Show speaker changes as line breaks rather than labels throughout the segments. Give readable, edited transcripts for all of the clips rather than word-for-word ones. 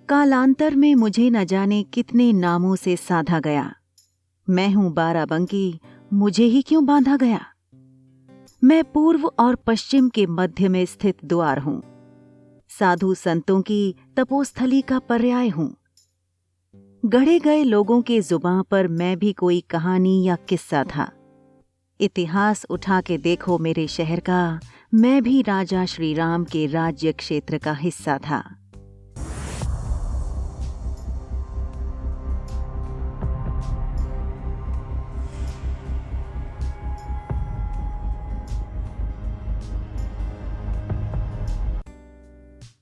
कालांतर में मुझे न जाने कितने नामों से साधा गया। मैं हूं बाराबंकी, मुझे ही क्यों बांधा गया। मैं पूर्व और पश्चिम के मध्य में स्थित द्वार हूं। साधु संतों की तपोस्थली का पर्याय हूं। गढ़े गए लोगों के जुबां पर मैं भी कोई कहानी या किस्सा था। इतिहास उठा के देखो मेरे शहर का, मैं भी राजा श्री राम के राज्य क्षेत्र का हिस्सा था।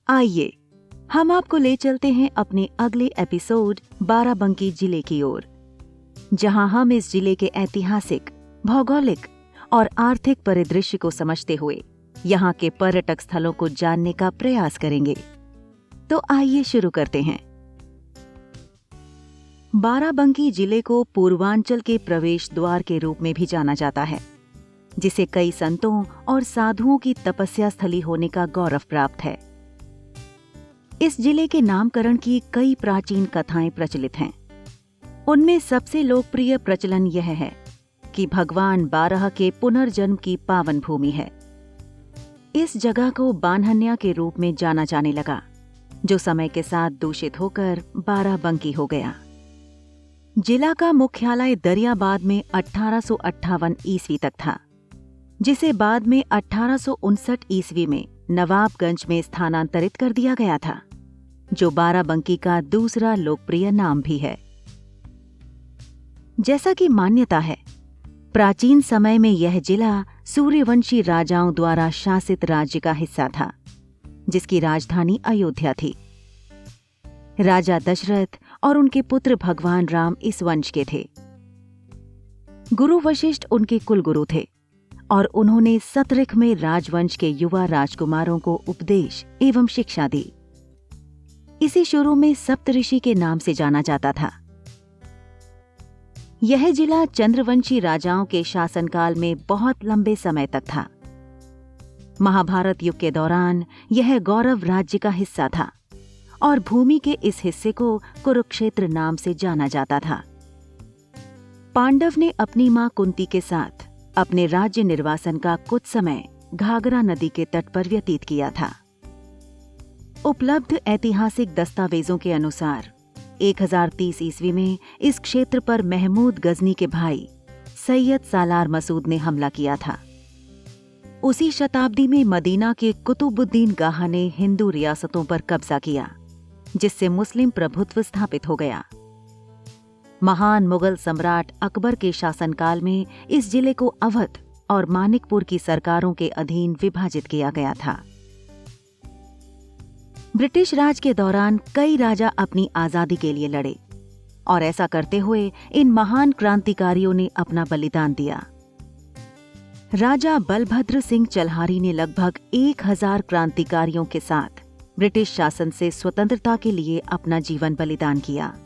आइए हम आपको ले चलते हैं अपने अगले एपिसोड बाराबंकी जिले की ओर, जहां हम इस जिले के ऐतिहासिक, भौगोलिक और आर्थिक परिदृश्य को समझते हुए यहां के पर्यटक स्थलों को जानने का प्रयास करेंगे। तो आइए शुरू करते हैं। बाराबंकी जिले को पूर्वांचल के प्रवेश द्वार के रूप में भी जाना जाता है, जिसे कई संतों और साधुओं की तपस्या स्थली होने का गौरव प्राप्त है। इस जिले के नामकरण की कई प्राचीन कथाएं प्रचलित हैं। उनमें सबसे लोकप्रिय प्रचलन यह है कि भगवान बारह के पुनर्जन्म की पावन भूमि है। इस जगह को बान्हन्या के रूप में जाना जाने लगा, जो समय के साथ दूषित होकर बाराबंकी हो गया। जिला का मुख्यालय दरियाबाद में 1858 ईस्वी तक था, जिसे बाद में 1859 ईस्वी में नवाबगंज में स्थानांतरित कर दिया गया था, जो बाराबंकी का दूसरा लोकप्रिय नाम भी है। जैसा कि मान्यता है, प्राचीन समय में यह जिला सूर्यवंशी राजाओं द्वारा शासित राज्य का हिस्सा था, जिसकी राजधानी अयोध्या थी। राजा दशरथ और उनके पुत्र भगवान राम इस वंश के थे। गुरु वशिष्ठ उनके कुलगुरु थे और उन्होंने सतरिख में राजवंश के युवा राजकुमारों को उपदेश एवं शिक्षा दी। इसे शुरू में सप्तऋषि के नाम से जाना जाता था। यह जिला चंद्रवंशी राजाओं के शासनकाल में बहुत लंबे समय तक था। महाभारत युग के दौरान यह गौरव राज्य का हिस्सा था और भूमि के इस हिस्से को कुरुक्षेत्र नाम से जाना जाता था। पांडव ने अपनी मां कुंती के साथ अपने राज्य निर्वासन का कुछ समय घाघरा नदी के तट पर व्यतीत किया था। उपलब्ध ऐतिहासिक दस्तावेजों के अनुसार 1030 ईस्वी में इस क्षेत्र पर महमूद गजनी के भाई सैयद सालार मसूद ने हमला किया था। उसी शताब्दी में मदीना के कुतुबुद्दीन गाह ने हिंदू रियासतों पर कब्जा किया, जिससे मुस्लिम प्रभुत्व स्थापित हो गया। महान मुगल सम्राट अकबर के शासनकाल में इस जिले को अवध और मानिकपुर की सरकारों के अधीन विभाजित किया गया था। ब्रिटिश राज के दौरान कई राजा अपनी आजादी के लिए लड़े और ऐसा करते हुए इन महान क्रांतिकारियों ने अपना बलिदान दिया। राजा बलभद्र सिंह चल्हारी ने लगभग 1000 क्रांतिकारियों के साथ ब्रिटिश शासन से स्वतंत्रता के लिए अपना जीवन बलिदान किया।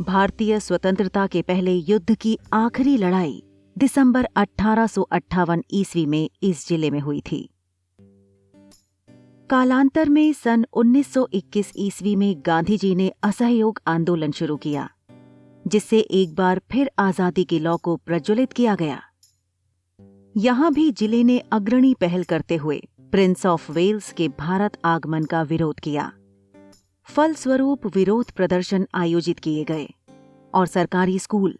भारतीय स्वतंत्रता के पहले युद्ध की आखिरी लड़ाई दिसंबर 1858 ईस्वी में इस जिले में हुई थी। कालांतर में सन 1921 ईस्वी में गांधी जी ने असहयोग आंदोलन शुरू किया, जिससे एक बार फिर आजादी की लौ को प्रज्वलित किया गया। यहां भी जिले ने अग्रणी पहल करते हुए प्रिंस ऑफ वेल्स के भारत आगमन का विरोध किया। फलस्वरूप विरोध प्रदर्शन आयोजित किए गए और सरकारी स्कूल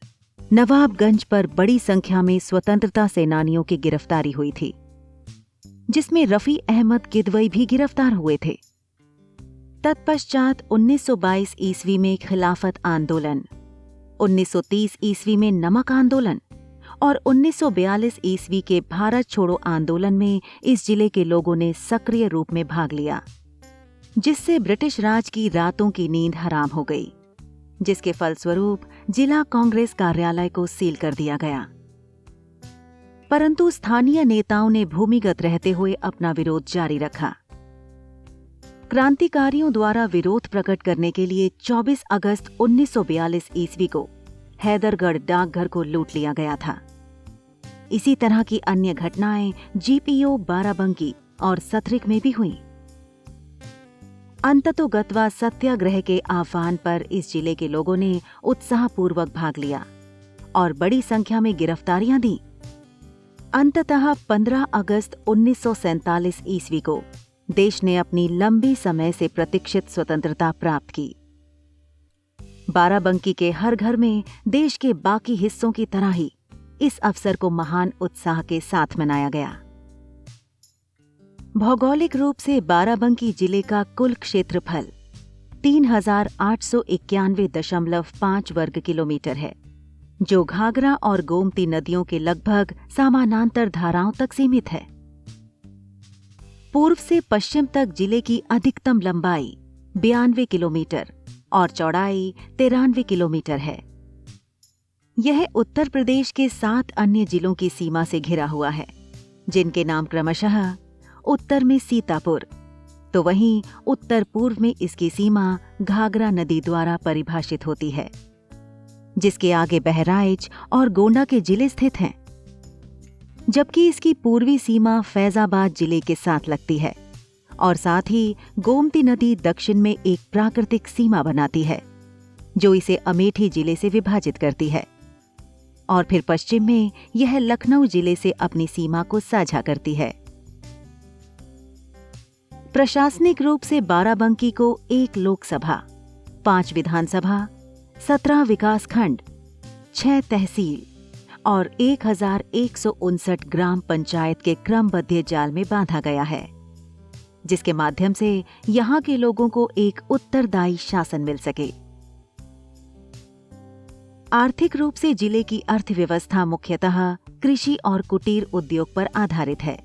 नवाबगंज पर बड़ी संख्या में स्वतंत्रता सेनानियों की गिरफ्तारी हुई थी, जिसमें रफी अहमद किदवई भी गिरफ्तार हुए थे। तत्पश्चात 1922 ईस्वी में खिलाफत आंदोलन, 1930 ईस्वी में नमक आंदोलन और 1942 ईस्वी के भारत छोड़ो आंदोलन में इस जिले के लोगों ने सक्रिय रूप में भाग लिया, जिससे ब्रिटिश राज की रातों की नींद हराम हो गई, जिसके फलस्वरूप जिला कांग्रेस कार्यालय को सील कर दिया गया। परंतु स्थानीय नेताओं ने भूमिगत रहते हुए अपना विरोध जारी रखा। क्रांतिकारियों द्वारा विरोध प्रकट करने के लिए 24 अगस्त 1942 ईस्वी को हैदरगढ़ डाकघर को लूट लिया गया था। इसी तरह की अन्य घटनाएं जीपीओ बाराबंकी और सतरिक में भी हुईं। अंततोगत्वा सत्याग्रह के आह्वान पर इस जिले के लोगों ने उत्साहपूर्वक भाग लिया और बड़ी संख्या में गिरफ्तारियां दी। अंततः 15 अगस्त 1947 ईस्वी को देश ने अपनी लंबी समय से प्रतीक्षित स्वतंत्रता प्राप्त की। बाराबंकी के हर घर में देश के बाकी हिस्सों की तरह ही इस अवसर को महान उत्साह के साथ मनाया गया। भौगोलिक रूप से बाराबंकी जिले का कुल क्षेत्रफल 3891.5 वर्ग किलोमीटर है, जो घाघरा और गोमती नदियों के लगभग समानांतर धाराओं तक सीमित है। पूर्व से पश्चिम तक जिले की अधिकतम लंबाई 92 किलोमीटर और चौड़ाई 93 किलोमीटर है। यह उत्तर प्रदेश के 7 अन्य जिलों की सीमा से घिरा हुआ है, जिनके नाम क्रमशः उत्तर में सीतापुर, तो वहीं उत्तर पूर्व में इसकी सीमा घाघरा नदी द्वारा परिभाषित होती है, जिसके आगे बहराइच और गोंडा के जिले स्थित हैं, जबकि इसकी पूर्वी सीमा फैजाबाद जिले के साथ लगती है और साथ ही गोमती नदी दक्षिण में एक प्राकृतिक सीमा बनाती है, जो इसे अमेठी जिले से विभाजित करती है, और फिर पश्चिम में यह लखनऊ जिले से अपनी सीमा को साझा करती है। प्रशासनिक रूप से बाराबंकी को 1 लोकसभा, 5 विधानसभा, 17 विकासखंड, 6 तहसील और 1159 ग्राम पंचायत के क्रमबद्ध जाल में बांधा गया है, जिसके माध्यम से यहाँ के लोगों को एक उत्तरदायी शासन मिल सके। आर्थिक रूप से जिले की अर्थव्यवस्था मुख्यतः कृषि और कुटीर उद्योग पर आधारित है।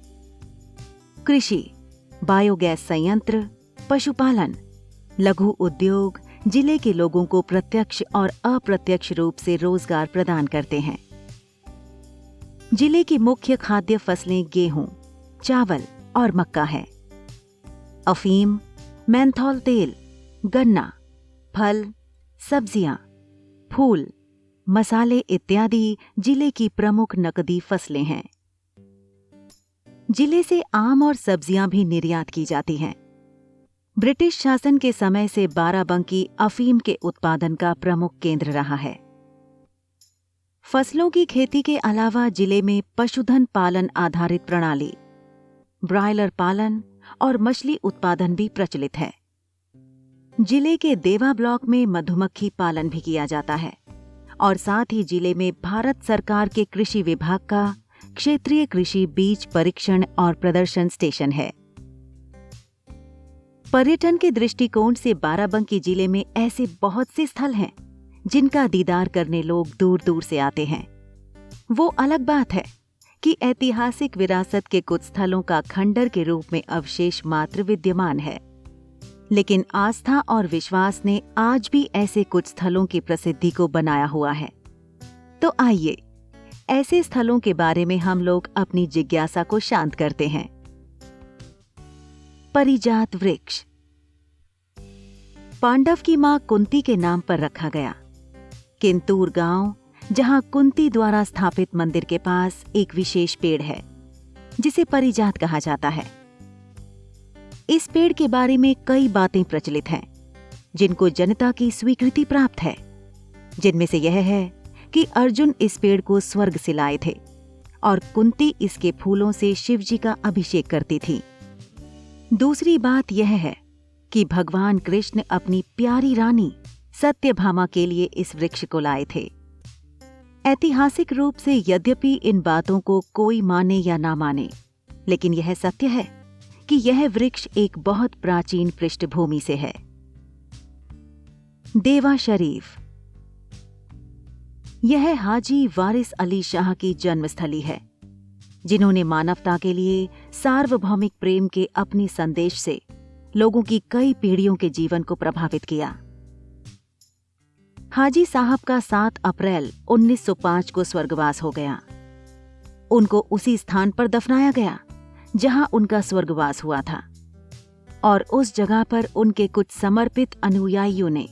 कृषि, बायोगैस संयंत्र, पशुपालन, लघु उद्योग जिले के लोगों को प्रत्यक्ष और अप्रत्यक्ष रूप से रोजगार प्रदान करते हैं। जिले की मुख्य खाद्य फसलें गेहूं, चावल और मक्का है। अफीम, मेंथॉल तेल, गन्ना, फल, सब्जियां, फूल, मसाले इत्यादि जिले की प्रमुख नकदी फसलें हैं। जिले से आम और सब्जियां भी निर्यात की जाती हैं। ब्रिटिश शासन के समय से बाराबंकी अफीम के उत्पादन का प्रमुख केंद्र रहा है। फसलों की खेती के अलावा जिले में पशुधन पालन आधारित प्रणाली, ब्रायलर पालन और मछली उत्पादन भी प्रचलित है। जिले के देवा ब्लॉक में मधुमक्खी पालन भी किया जाता है और साथ ही जिले में भारत सरकार के कृषि विभाग का क्षेत्रीय कृषि बीज परीक्षण और प्रदर्शन स्टेशन है। पर्यटन के दृष्टिकोण से बाराबंकी जिले में ऐसे बहुत से स्थल हैं जिनका दीदार करने लोग दूर दूर से आते हैं। वो अलग बात है कि ऐतिहासिक विरासत के कुछ स्थलों का खंडर के रूप में अवशेष मात्र विद्यमान है, लेकिन आस्था और विश्वास ने आज भी ऐसे कुछ स्थलों की प्रसिद्धि को बनाया हुआ है। तो आइए ऐसे स्थलों के बारे में हम लोग अपनी जिज्ञासा को शांत करते हैं। परिजात वृक्ष पांडव की मां कुंती के नाम पर रखा गया। किंतूर गांव, जहां कुंती द्वारा स्थापित मंदिर के पास एक विशेष पेड़ है जिसे परिजात कहा जाता है। इस पेड़ के बारे में कई बातें प्रचलित हैं जिनको जनता की स्वीकृति प्राप्त है, जिनमें से यह है कि अर्जुन इस पेड़ को स्वर्ग से लाए थे और कुंती इसके फूलों से शिवजी का अभिषेक करती थी। दूसरी बात यह है कि भगवान कृष्ण अपनी प्यारी रानी सत्यभामा के लिए इस वृक्ष को लाए थे। ऐतिहासिक रूप से यद्यपि इन बातों को कोई माने या ना माने, लेकिन यह सत्य है कि यह वृक्ष एक बहुत प्राचीन पृष्ठभूमि से है। देवा शरीफ, यह हाजी वारिस अली शाह की जन्मस्थली है, जिन्होंने मानवता के लिए सार्वभौमिक प्रेम के अपने संदेश से लोगों की कई पीढ़ियों के जीवन को प्रभावित किया। हाजी साहब का 7 अप्रैल 1905 को स्वर्गवास हो गया। उनको उसी स्थान पर दफनाया गया जहां उनका स्वर्गवास हुआ था, और उस जगह पर उनके कुछ समर्पित अनुयायियों ने,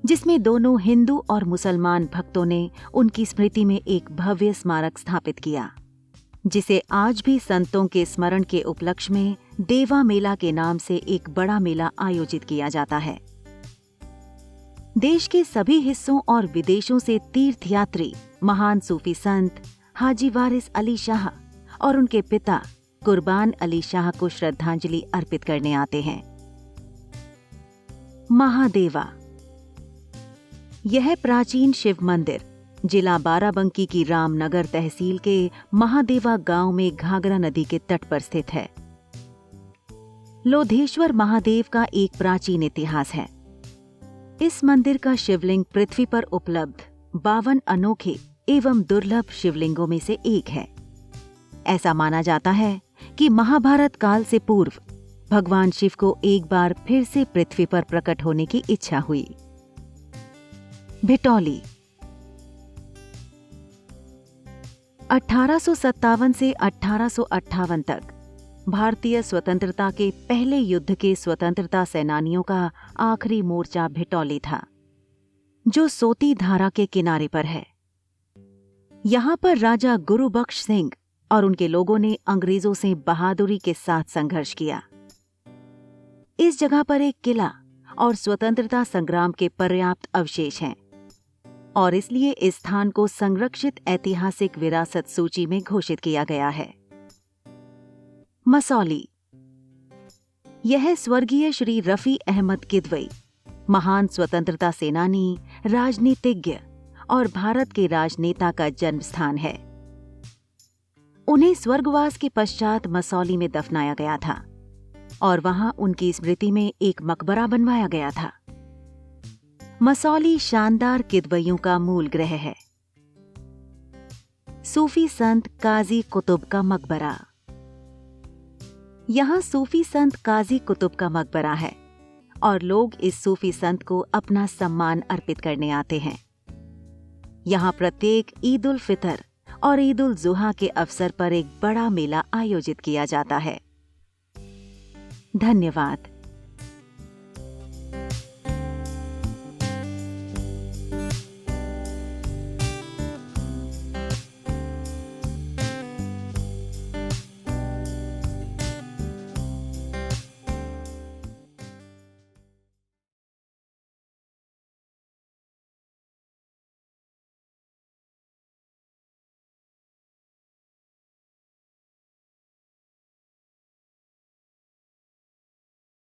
जिसमें दोनों हिंदू और मुसलमान भक्तों ने, उनकी स्मृति में एक भव्य स्मारक स्थापित किया, जिसे आज भी संतों के स्मरण के उपलक्ष्य में देवा मेला के नाम से एक बड़ा मेला आयोजित किया जाता है। देश के सभी हिस्सों और विदेशों से तीर्थयात्री महान सूफी संत हाजी वारिस अली शाह और उनके पिता कुर्बान अली शाह को श्रद्धांजलि अर्पित करने आते हैं। महादेवा यह प्राचीन शिव मंदिर जिला बाराबंकी की रामनगर तहसील के महादेवा गांव में घाघरा नदी के तट पर स्थित है। लोधेश्वर महादेव का एक प्राचीन इतिहास है। इस मंदिर का शिवलिंग पृथ्वी पर उपलब्ध 52 अनोखे एवं दुर्लभ शिवलिंगों में से एक है। ऐसा माना जाता है कि महाभारत काल से पूर्व भगवान शिव को एक बार फिर से पृथ्वी पर प्रकट होने की इच्छा हुई। भिटौली 1857 से 1858 तक भारतीय स्वतंत्रता के पहले युद्ध के स्वतंत्रता सेनानियों का आखिरी मोर्चा भिटौली था, जो सोती धारा के किनारे पर है। यहां पर राजा गुरुबख्श सिंह और उनके लोगों ने अंग्रेजों से बहादुरी के साथ संघर्ष किया। इस जगह पर एक किला और स्वतंत्रता संग्राम के पर्याप्त अवशेष हैं और इसलिए इस स्थान को संरक्षित ऐतिहासिक विरासत सूची में घोषित किया गया है। मसौली यह स्वर्गीय श्री रफी अहमद किदवई महान स्वतंत्रता सेनानी, राजनीतिज्ञ और भारत के राजनेता का जन्म स्थान है। उन्हें स्वर्गवास के पश्चात मसौली में दफनाया गया था और वहां उनकी स्मृति में एक मकबरा बनवाया गया था। मसौली शानदार किदवइयों का मूल ग्रह है। सूफी संत काजी कुतुब का मकबरा यहाँ सूफी संत काजी कुतुब का मकबरा है और लोग इस सूफी संत को अपना सम्मान अर्पित करने आते हैं। यहाँ प्रत्येक ईद उल फितर और ईद उल जुहा के अवसर पर एक बड़ा मेला आयोजित किया जाता है। धन्यवाद।